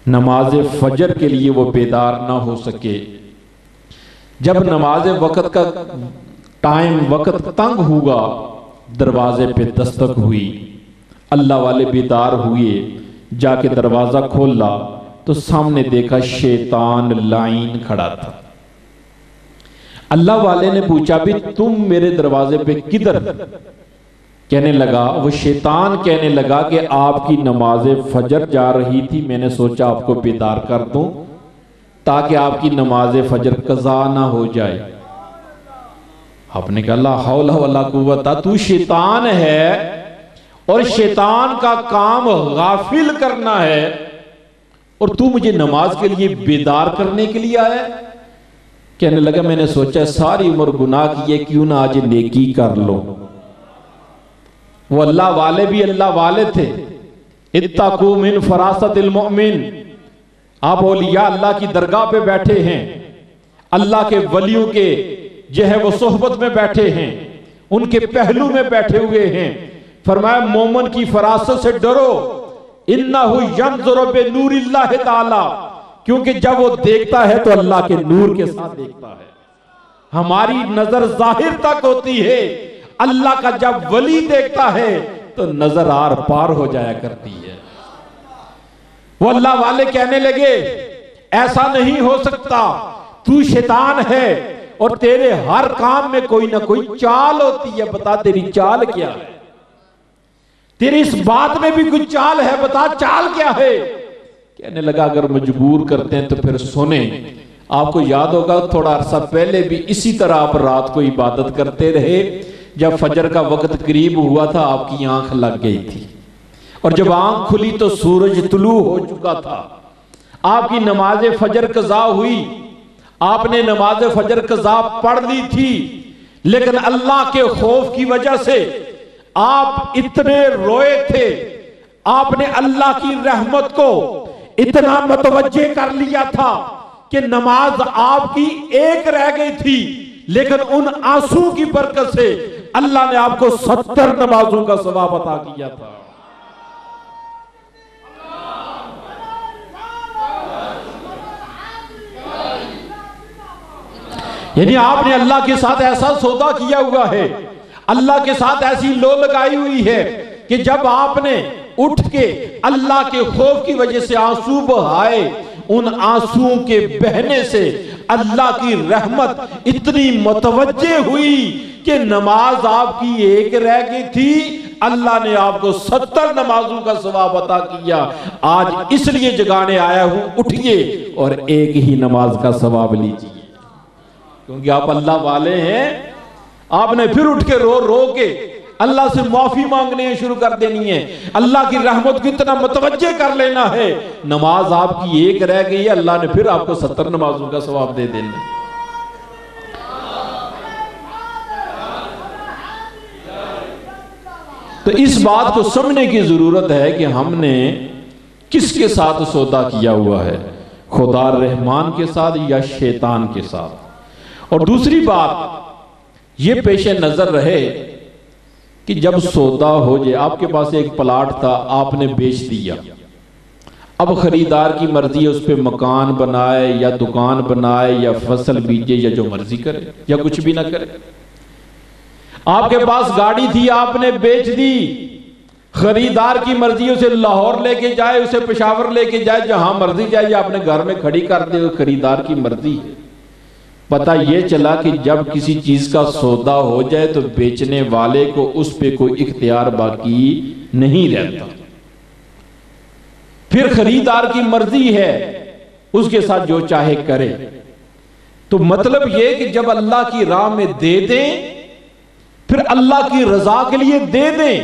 Speaker 3: नमाज फजर के लिए वो बेदार ना हो सके। जब नमाज वक्त का टाइम, वक्त तंग हुआ, दरवाजे पे दस्तक हुई, अल्लाह वाले बेदार हुए, जाके दरवाजा खोला तो सामने देखा शैतान लाइन खड़ा था। अल्लाह वाले ने पूछा भी तुम मेरे दरवाजे पे किधर? कहने लगा, वो शैतान कहने लगा कि आपकी नमाज फजर जा रही थी, मैंने सोचा आपको बेदार कर दूं ताकि आपकी नमाज फजर कज़ा ना हो जाए। आपने कहा ला हौला वला कुव्वता, तू शैतान है और शैतान का काम गाफिल करना है और तू मुझे नमाज के लिए बेदार करने के लिए आया। कहने लगा मैंने सोचा सारी उम्र गुनाह किए, क्यों ना आज नेकी कर लो। वो अल्लाह वाले भी अल्लाह वाले थे। इत्तकू मिन फरासतिल मुमिन, आप औलिया अल्लाह की दरगाह पे बैठे हैं, अल्लाह के वलियों के जो है वो सोहबत में बैठे हैं, उनके पहलू में बैठे हुए हैं। फरमाया मोमन की फरासत से डरो, इन्नहु यंज़ुरु बिनूरिल्लाह ताला, क्योंकि जब वो देखता है तो अल्लाह के नूर के साथ देखता है। हमारी नजर जाहिर तक होती है, अल्लाह का जब वली देखता है तो नजर आर पार हो जाया करती है। वो अल्लाह वाले कहने लगे ऐसा नहीं हो सकता, तू शैतान है और तेरे हर काम में कोई ना कोई चाल होती है, बता तेरी चाल क्या है? तेरी इस बात में भी कोई चाल है, बता चाल क्या है? कहने लगा अगर मजबूर करते हैं तो फिर सुने। आपको याद होगा थोड़ा अरसा पहले भी इसी तरह आप रात को इबादत करते रहे, जब फजर का वक्त करीब हुआ था आपकी आंख लग गई थी और जब आंख खुली तो सूरज तुलू हो चुका था। आपकी नमाज फजर कज़ा हुई, आपने नमाज फजर कज़ा पढ़ ली थी, लेकिन अल्लाह के खौफ की वजह से आप इतने रोए थे, आपने अल्लाह की रहमत को इतना मतवज्जे कर लिया था कि नमाज आपकी एक रह गई थी, लेकिन उन आंसू की बरकत से अल्लाह ने आपको 70 नमाजों का सवाब अता किया था। यानी आपने अल्लाह के साथ ऐसा सौदा किया हुआ है, अल्लाह के साथ ऐसी लो लगाई हुई है कि जब आपने उठ के अल्लाह के खौफ की वजह से आंसू बहाए, उन आंसुओं के बहने से अल्लाह की रहमत इतनी मुतवज्जे हुई कि नमाज आपकी एक रह गई थी, अल्लाह ने आपको 70 नमाजों का सवाब अता किया। आज इसलिए जगाने आया हूं, उठिए और एक ही नमाज का सवाब लीजिए, क्योंकि आप अल्लाह वाले हैं। आपने फिर उठ के रो रो के अल्लाह से माफी मांगने शुरू कर देनी है, अल्लाह की रहमत को इतना मुतवज्जे कर लेना है। नमाज आपकी एक रह गई है, अल्लाह ने फिर आपको 70 नमाजों का सवाब दे देना। तो इस बात को समझने की जरूरत है कि हमने किसके साथ सौदा किया हुआ है, खुदा रहमान के साथ या शैतान के साथ। और दूसरी बात ये पेश नजर रहे कि जब सौदा हो जाए, आपके पास एक प्लाट था, आपने बेच दिया, अब खरीदार की मर्जी है उस पर मकान बनाए या दुकान बनाए या फसल बीजे या जो मर्जी करे या कुछ भी ना करे। आपके पास गाड़ी थी, आपने बेच दी, खरीदार की मर्जी उसे लाहौर लेके जाए, उसे पेशावर लेके जाए, जहां मर्जी जाए, या अपने घर में खड़ी कर दे, खरीदार की मर्जी है। पता यह चला कि जब किसी चीज का सौदा हो जाए तो बेचने वाले को उस पे कोई इख्तियार बाकी नहीं रहता, फिर खरीदार की मर्जी है, उसके साथ जो चाहे करे। तो मतलब यह कि जब अल्लाह की राह में दे दें, फिर अल्लाह की रजा के लिए दे दें।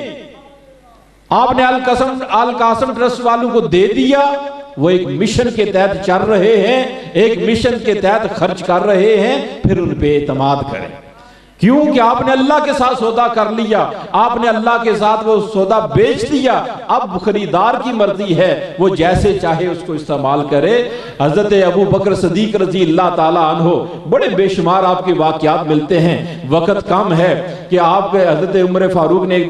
Speaker 3: आपने अल कासम ट्रस्ट वालों को दे दिया, वो एक मिशन के तहत चल रहे हैं, एक मिशन के तहत खर्च कर रहे हैं, फिर उन पे एतमाद करें। क्यों कि आपने अल्लाह के साथ सौदा कर लिया, आपने अल्लाह के साथ वो सौदा बेच दिया, अब खरीदार की मर्जी है, वो जैसे चाहे उसको इस्तेमाल करे। हजरत अबू बकर सदीक रजी अल्लाह ताला अन्हो, बड़े बेशुमार आपके वाकयात मिलते हैं, वक्त कम है कि आपके हजरत उमर फारूक ने एक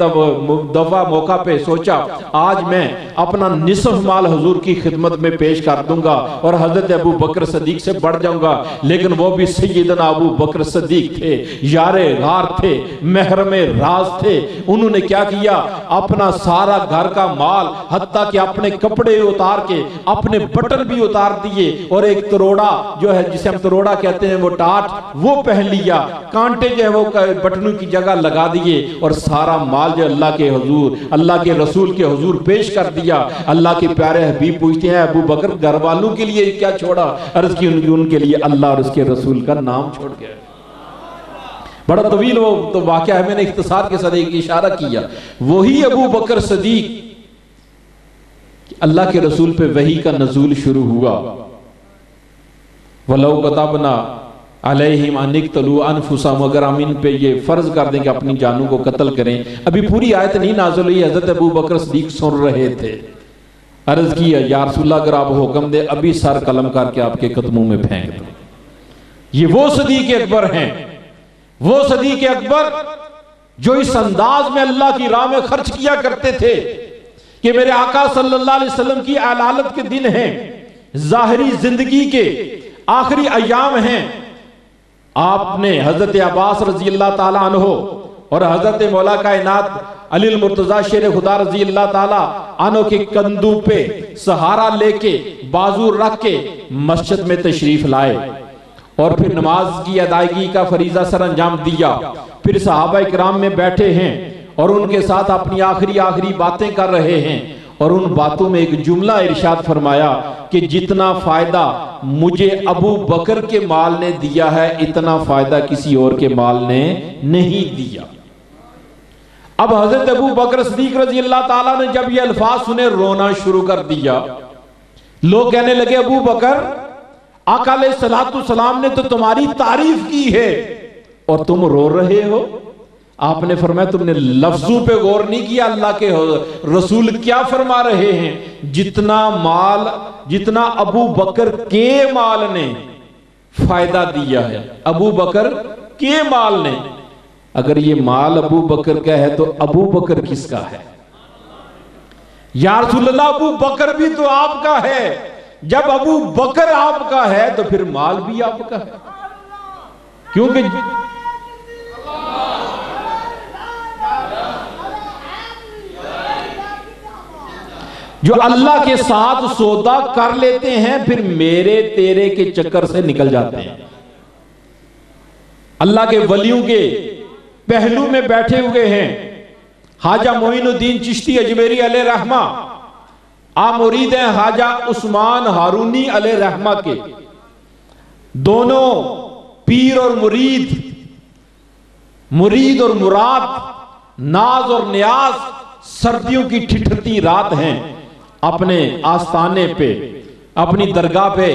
Speaker 3: दफा मौका पे सोचा आज मैं अपना निसफ माल हुजूर की खिदमत में पेश कर दूंगा और हजरत अबू बकर सदीक से बढ़ जाऊंगा, लेकिन वो भी सैयदना अबू बकर सदीक थे, यारे गार थे, महरमे राज थे। उन्होंने क्या किया, अपना सारा घर का माल, हत्ता कि अपने कपड़े उतार के अपने बटन भी उतार दिए और एक तरोड़ा जो है, जिसे हम तरोड़ा कहते हैं, वो टाट वो पहन लिया, कांटे जो है वो बटनों की जगह लगा दिए और सारा माल जो अल्लाह के हुजूर, अल्लाह के रसूल के हुजूर पेश कर दिया। अल्लाह के प्यारे हबीब पूछते हैं, अबू बकर घर वालों के लिए क्या छोड़ा? अर्ज की उनके लिए अल्लाह और उसके रसूल का नाम छोड़ गया। बड़ा तवील वो तो वाकया है, मैंने इख्तिसार के साथ एक इशारा किया। वही अबू बकर सदीक, अल्लाह के रसूल पे वही का नजूल शुरू हुआ, वलौ कतबना अलैहिम अन इक़्तलू अनफुसहुम, अगर हम इन पे ये फर्ज कर दें कि अपनी जानों को कत्ल करें। अभी पूरी आयत नहीं नाज़िल हुई, हज़रत अबू बकर सदीक सुन रहे थे। अर्ज किया, या रसूलल्लाह अगर आप हुक्म दे अभी सर कलम करके आपके कदमों में फेंक दो। ये वो सदीक अकबर हैं, वो सदीक अकबर जो इस अंदाज में अल्लाह की राह में खर्च किया करते थे कि मेरे आका सल्लल्लाहु अलैहि वसल्लम की अलालत के दिन हैं, जाहिरी जिंदगी के आखिरी अयाम हैं। आपने हजरत अब्बास रजी अल्लाह ताला अन्हो और हजरत मौला कायनात अली मुर्तजा शेर खुदा रजी अल्लाह ताला अन्हो के कंधों पे सहारा लेके बाजू रख के मस्जिद में तशरीफ लाए और फिर नमाज की अदायगी का फरीजा सर अंजाम दिया। फिर सहाबा इकराम में बैठे हैं और उनके साथ अपनी आखिरी बातें कर रहे हैं और उन बातों में एक जुमला इरशाद फरमाया कि जितना फायदा मुझे अबू बकर के माल ने दिया है, इतना फायदा किसी और के माल ने नहीं दिया। अब हजरत अबू बकर सिद्दीक रजी अल्लाह ताला ने जब ये अल्फाज सुने, रोना शुरू कर दिया। लोग कहने लगे, अबू बकर, आका अलैहिस्सलातु सलाम ने तो तुम्हारी तारीफ की है और तुम रो रहे हो। आपने फरमाया, तुमने लफ्जों पे गौर नहीं किया, अल्लाह के रसूल क्या फरमा रहे हैं। जितना माल, जितना अबू बकर के माल ने फायदा दिया है, अबू बकर के माल ने, अगर ये माल अबू बकर का है तो अबू बकर किसका है? या रसूलल्लाह, अबू बकर भी तो आपका है। जब अबू बकर आपका है तो फिर माल भी आपका है, क्योंकि जो अल्लाह के साथ सौदा कर लेते हैं फिर मेरे तेरे के चक्कर से निकल जाते हैं। अल्लाह के वलियों के पहलू में बैठे हुए हैं ख्वाजा मोइनुद्दीन चिश्ती अजमेरी अलैहि रहमा, आप मुरीद हैं ख्वाजा उस्मान हारूनी अलैहि रहमा के। दोनों पीर और मुरीद, मुरीद और मुराद, नाज और न्याज, सर्दियों की ठिठुरती रात हैं, अपने आस्थाने पे अपनी दरगाह पे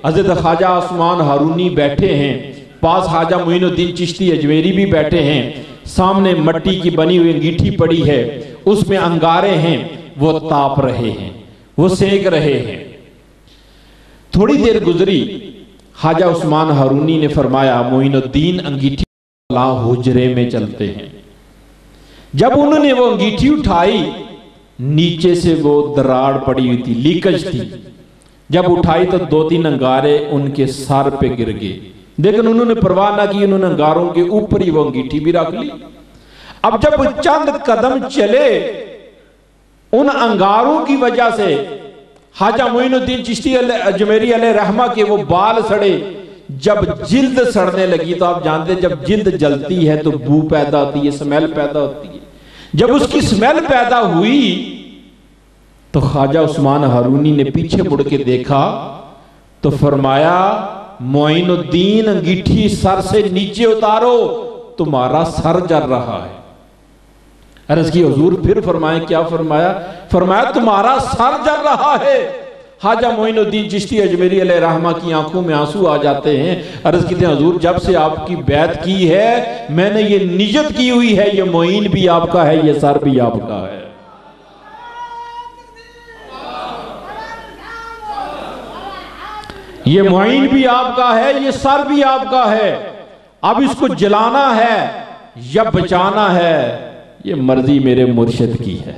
Speaker 3: हजरत ख्वाजा उस्मान हारूनी बैठे हैं, पास ख्वाजा मोइनुद्दीन चिश्ती अजमेरी भी बैठे हैं, सामने मट्टी की बनी हुई अंगीठी पड़ी है, उसमें अंगारे हैं, वो ताप रहे हैं, वो सेक रहे हैं। थोड़ी देर गुजरी, ख्वाजा उस्मान हारूनी ने फरमाया मोइनुद्दीन अंगीठी ला हुजरे में चलते हैं। जब उन्होंने वो अंगीठी उठाई, नीचे से वो दरार पड़ी हुई थी, लीकेज थी। जब उठाई तो 2-3 अंगारे उनके सर पे गिर गए, लेकिन उन्होंने परवाह ना की, उन्होंने अंगारों के ऊपर ही वो अंगीठी भी रख ली। अब जब चंद कदम चले, उन अंगारों की वजह से ख्वाजा मोइनुद्दीन चिश्ती अजमेरी अलैहि रहमा के वो बाल सड़े। जब जिल्द सड़ने लगी तो आप जानते हैं जब जिल्द जलती है तो बू पैदा होती है, स्मेल पैदा होती है। जब उसकी स्मेल पैदा हुई तो ख्वाजा उस्मान हारूनी ने पीछे मुड़ के देखा तो फरमाया मोइनुद्दीन अंगीठी सर से नीचे उतारो, तुम्हारा सर जल रहा है। अर्ज़ की हुजूर फिर फरमाए, क्या फरमाया? फरमाया तुम्हारा सर जल रहा है। ख्वाजा मोइनुद्दीन चिश्ती अजमेरी अलैहि रहमा की आंखों में आंसू आ जाते हैं। अर्ज़ की हुजूर जब से आपकी बैत की है मैंने ये नियत की हुई है, ये मोइन भी आपका है, ये सर भी आपका है। ये मोइन भी आपका है, ये सर भी आपका है। अब इसको जलाना है या बचाना है, ये मर्जी मेरे मुर्शिद की है।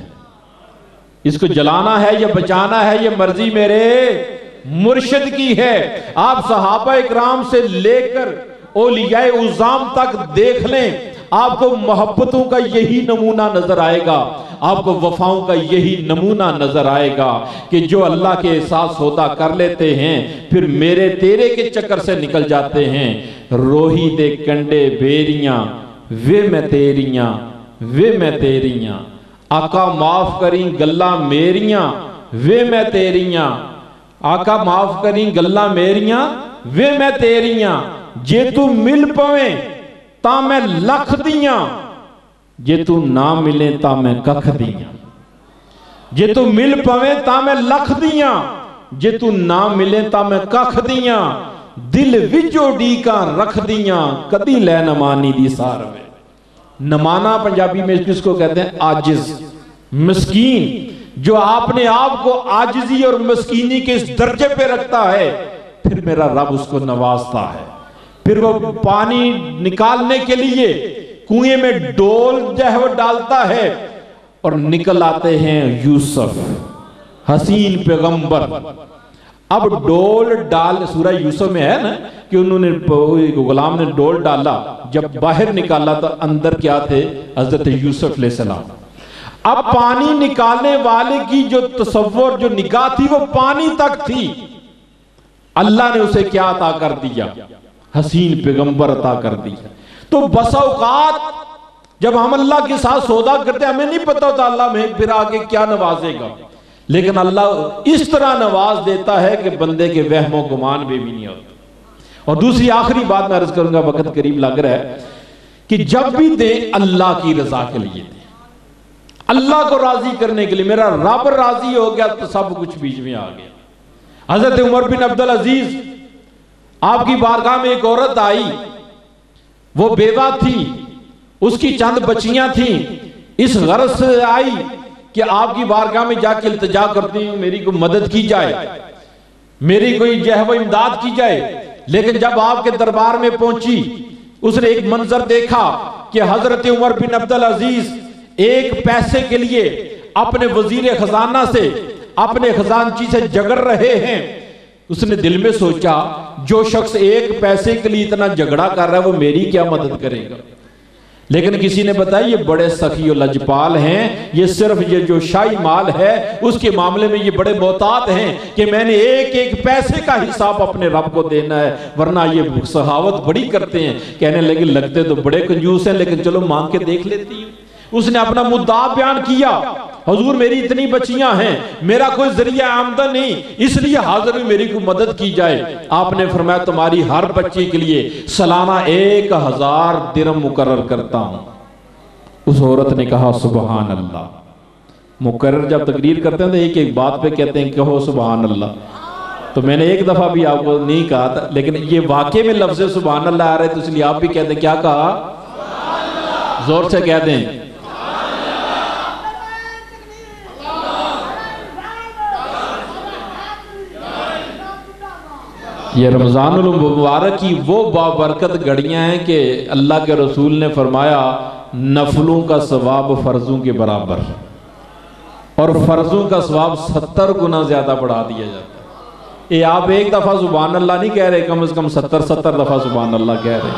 Speaker 3: इसको जलाना है या बचाना है, ये मर्जी मेरे मुर्शिद की है। आप सहाबा इकराम से लेकर औलियाए उज़ाम तक देख लें, आपको मोहब्बतों का यही नमूना नजर आएगा, आपको वफाओं का यही नमूना नजर आएगा कि जो अल्लाह के साथ सौदा कर लेते हैं फिर मेरे तेरे के चक्कर से निकल जाते हैं। रोही दे कंडे बेरियां वे मैं तेरियां, वे मैं तेरियां, आका माफ करी गल्ला मेरियां वे मैं तेरियां, आका माफ करी गल्ला मेरियां वे मैं तेरियां। जे तू मिल पवे ता मैं लख दियां, जे तू ना मिले ता मैं कख दियां। जे तू मिल पवे ता मैं लख दियां, जे तू ना मिले ता मैं कख दियां। दिल विचो डीका रख दियां, कदी लै नमानी दी सार में। नमाना पंजाबी में किसको कहते हैं? आजिज, मिस्कीन। जो आपने आप को आजिजी और मिस्कीनी के इस दर्जे पे रखता है फिर मेरा रब उसको नवाजता है। फिर वो पानी निकालने के लिए कुएं में डोल जो है वो डालता है और निकल आते हैं यूसुफ, हसीन पैगंबर। अब डोल डाल, सूरह यूसुफ में है ना कि उन्होंने गुलाम ने डोल डाला, जब बाहर निकाला तो अंदर क्या थे? हजरत यूसुफ अलैहिस्सलाम। अब पानी निकालने वाले की जो तसव्वुर, जो निगाह थी वो पानी तक थी। अल्लाह ने उसे क्या अता कर दिया? हसीन पैगंबर अता कर दिया। तो बस औकात जब हम अल्लाह के साथ सौदा करते हैं हमें नहीं पता होता अल्लाह में फिर आगे क्या नवाजेगा, लेकिन अल्लाह इस तरह नवाज देता है कि बंदे के वहमो गुमान भी नहीं होता। और दूसरी आखिरी बात मैं अर्ज करूंगा, वक्त करीब लग रहा है, कि जब भी दे अल्लाह की रजा के लिए दे, अल्लाह को राजी करने के लिए। मेरा रब राजी हो गया तो सब कुछ बीच में आ गया। हजरत उमर बिन अब्दुल अजीज, आपकी बारगाह में एक औरत आई, वो बेवा थी, उसकी चंद बच्चियां थी, इस गर्ज से आई कि आपकी बारगाह में जाके इल्तिजा करती हूं मेरी को मदद की जाए, मेरी कोई जो है वो इमदाद की जाए। लेकिन जब आपके दरबार में पहुंची उसने एक मंजर देखा कि हजरत उमर बिन अब्दुल अजीज एक पैसे के लिए अपने वजीर खजाना से, अपने खजानची से झगड़ रहे हैं। उसने दिल में सोचा जो शख्स एक पैसे के लिए इतना झगड़ा कर रहा है वो मेरी क्या मदद करेगा। लेकिन किसी ने बताया ये बड़े सखी और लजपाल हैं, ये सिर्फ ये जो शाही माल है उसके मामले में ये बड़े मोहतात हैं कि मैंने एक एक पैसे का हिसाब अपने रब को देना है, वरना ये सहावत बड़ी करते हैं। कहने लगे लगते तो बड़े कंजूस हैं, लेकिन चलो मांग के देख लेती हूँ। उसने अपना मुद्दा बयान किया, हुजूर मेरी इतनी बच्चियां हैं, मेरा कोई जरिया आमदन नहीं, इसलिए हाजिर में मेरी को मदद की जाए। आपने फरमाया तुम्हारी हर बच्ची के लिए सालाना 1000 दिरहम मुकर्रर करता हूं। उस औरत ने कहा सुबहान अल्लाह। मुकर्रर जब तकरीर करते हैं तो एक एक बात पे कहते हैं कहो सुबहान अल्लाह। तो मैंने एक दफा भी आपको नहीं कहा था, लेकिन ये वाकई में लफ्ज़ सुबहान अल्लाह आ रहे तो इसलिए आप भी कहते हैं। क्या कहा? जोर से कह दें। ये रमज़ानुल मुबारक की वो बाबरकत घड़ियां हैं कि अल्लाह के रसूल ने फरमाया नफलों का सवाब फर्जों के बराबर, और फर्जों का सवाब 70 गुना ज्यादा बढ़ा दिया जाता है। ये आप एक दफा सुभान अल्लाह नहीं कह रहे, कम से कम 70 दफा सुभान अल्लाह कह रहे।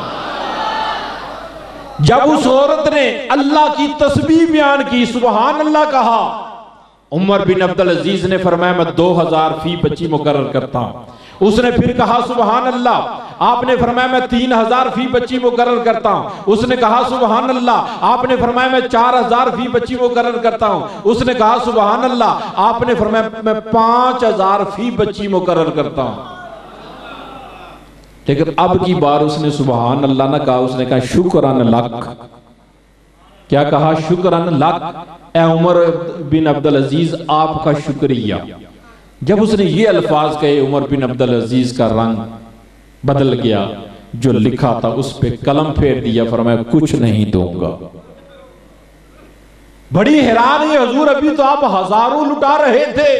Speaker 3: जब उस औरत ने अल्लाह की तस्बीह बयान की, सुभान अल्लाह कहा, उमर बिन अब्दुल अजीज ने फरमाया मैं 2000 फी बच्ची मुकर्रर करता हूं। उसने फिर कहा सुभान अल्लाह। आपने फरमाया मैं 3000 फी बच्ची मुकर्रर करता हूं। उसने कहा सुभान अल्लाह। आपने फरमाया मैं 4000 फी बच्ची मुकर्रर करता हूं। उसने कहा सुभान अल्लाह। आपने फरमाया मैं 5000 फी बच्ची मुकर्रर करता हूं। लेकिन अब की बार उसने सुभान अल्लाह ना कहा, उसने कहा शुक्रान लक। क्या कहा? शुक्रान लक, ए उमर बिन अब्दुल अजीज आपका शुक्रिया। जब उसने ये अल्फाज कहे उमर बिन अब्दुल अजीज का रंग बदल गया, जो लिखा था उस पे कलम फेर दिया, फरमाया कुछ नहीं दूंगा। बड़ी हैरान है हुजूर, अभी तो आप हजारों लुटा रहे थे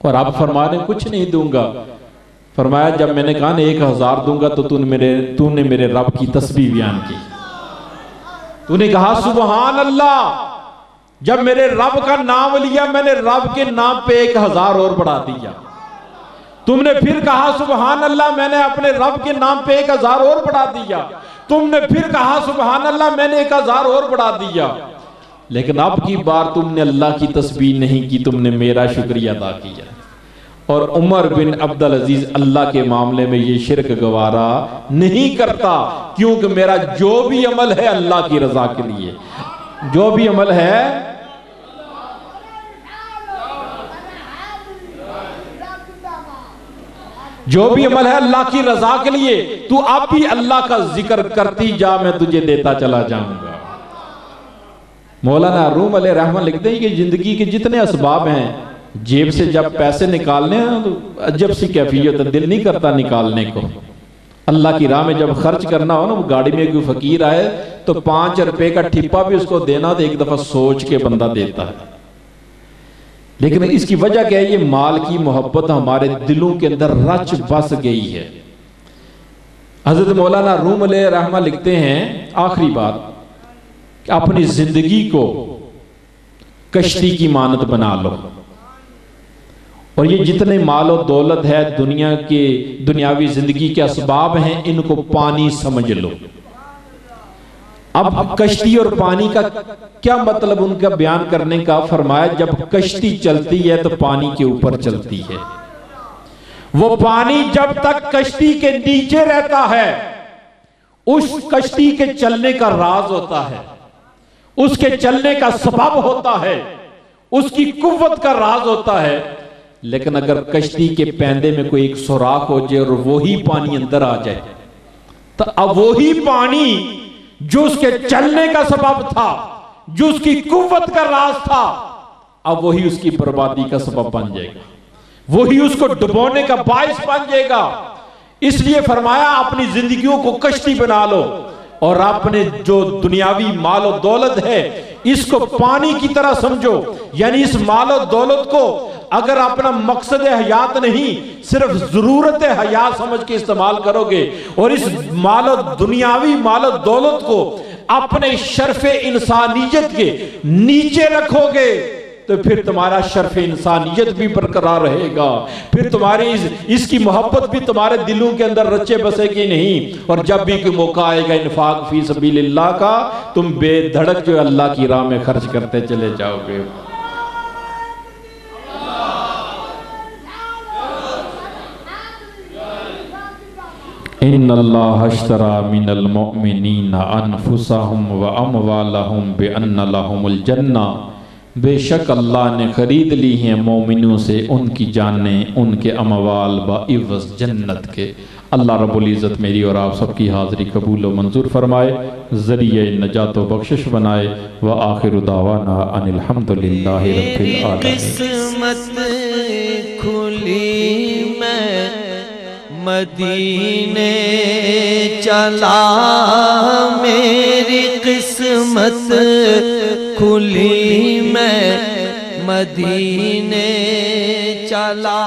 Speaker 3: और आप फरमा रहे कुछ नहीं दूंगा। फरमाया जब मैंने कहा ना 1000 दूंगा तो तूने मेरे रब की तस्बीह बयान की, तूने कहा सुभान अल्लाह। जब मेरे रब का नाम लिया मैंने रब के नाम पे 1000 और बढ़ा दिया। तुमने फिर कहा सुभान अल्लाह, मैंने अपने रब के नाम पे 1000 और बढ़ा दिया। तुमने फिर कहा सुभान अल्लाह, मैंने 1000 और बढ़ा दिया। लेकिन अब की बार तुमने अल्लाह की तस्बीह नहीं की, तुमने मेरा शुक्रिया अदा किया। और उमर बिन अब्दुल अजीज अल्लाह के मामले में ये शिरक गवारा नहीं करता, क्योंकि मेरा जो भी अमल है अल्लाह की रजा के लिए, जो भी अमल है अल्लाह की रजा के लिए। तू अब भी अल्लाह का जिक्र करती जा, मैं तुझे देता चला जाऊंगा। मौलाना रूम अलैहि रहमत लिखते हैं कि जिंदगी के जितने असबाब हैं, जेब से जब पैसे निकालने हैं तो अजब सी कैफियत, दिल नहीं करता निकालने को। अल्लाह की राह में जब खर्च करना हो ना, गाड़ी में कोई फकीर आए तो 5 रुपए का ठिप्पा भी उसको देना तो एक दफा सोच के बंदा देता है। लेकिन इसकी वजह क्या है? ये माल की मोहब्बत हमारे दिलों के अंदर रच बस गई है। हजरत मौलाना रूम अलैहि रहमत लिखते हैं आखिरी बात, अपनी जिंदगी को कश्ती की मानत बना लो, और ये जितने माल और दौलत है दुनिया के, दुनियावी जिंदगी के असबाब हैं, इनको पानी समझ लो। अब कश्ती और पानी का क्या मतलब उनका बयान करने का? फरमाया जब कश्ती चलती है तो पानी के ऊपर चलती है। वो पानी जब तक कश्ती के नीचे रहता है उस कश्ती के चलने का राज होता है, उसके चलने का सबब होता है, उसकी कुव्वत का राज होता है। लेकिन अगर कश्ती के पैंदे में कोई एक सुराख हो जाए और वही पानी अंदर आ जाए, तो अब वही पानी जो उसके चलने का सबब था, जो उसकी कुव्वत का राज था, अब वही उसकी बर्बादी का सबब बन जाएगा, वही उसको डुबोने का बाइस बन जाएगा। इसलिए फरमाया अपनी जिंदगियों को कश्ती बना लो, और आपने जो दुनियावी माल और दौलत है इसको पानी की तरह समझो। यानी इस माल और दौलत को अगर अपना मकसद हयात नहीं, सिर्फ जरूरत हयात समझ के इस्तेमाल करोगे, और इस माल और दुनियावी माल और दौलत को अपने शर्फे इंसानियत के नीचे रखोगे, तो फिर तुम्हारा शर्फ इंसानियत भी बरकरार रहेगा, फिर तुम्हारी इसकी मोहब्बत भी तुम्हारे दिलों के अंदर रचे बसेगी नहीं। और जब भी कोई मौका आएगा इन्फाक फी सबीलिल्लाह का, तुम बेधड़क जो अल्लाह की राह में खर्च करते चले जाओगे। इन्नल्लाह अश्तरा मिनल मुअमिनीना अनफुसहुम व अमवालहुम बिअन्ना लहुमुल जन्ना, बेशक अल्लाह ने ख़रीद ली हैं मोमिनों से उनकी जानें, उनके अमवाल बाइवज़ जन्नत के। अल्लाह रब्बुल इज़्ज़त मेरी और आप सबकी हाज़िरी कबूल व मंजूर फरमाए, ज़रिए नजात व बख्शिश बनाए। व आखिरु दावाना अनिल हम्दुलिल्लाहि रब्बिल आलमीन।
Speaker 1: किस्मत खुली मैं मदीने चला, मेरी किस्मत खुली मैं मदीने चला।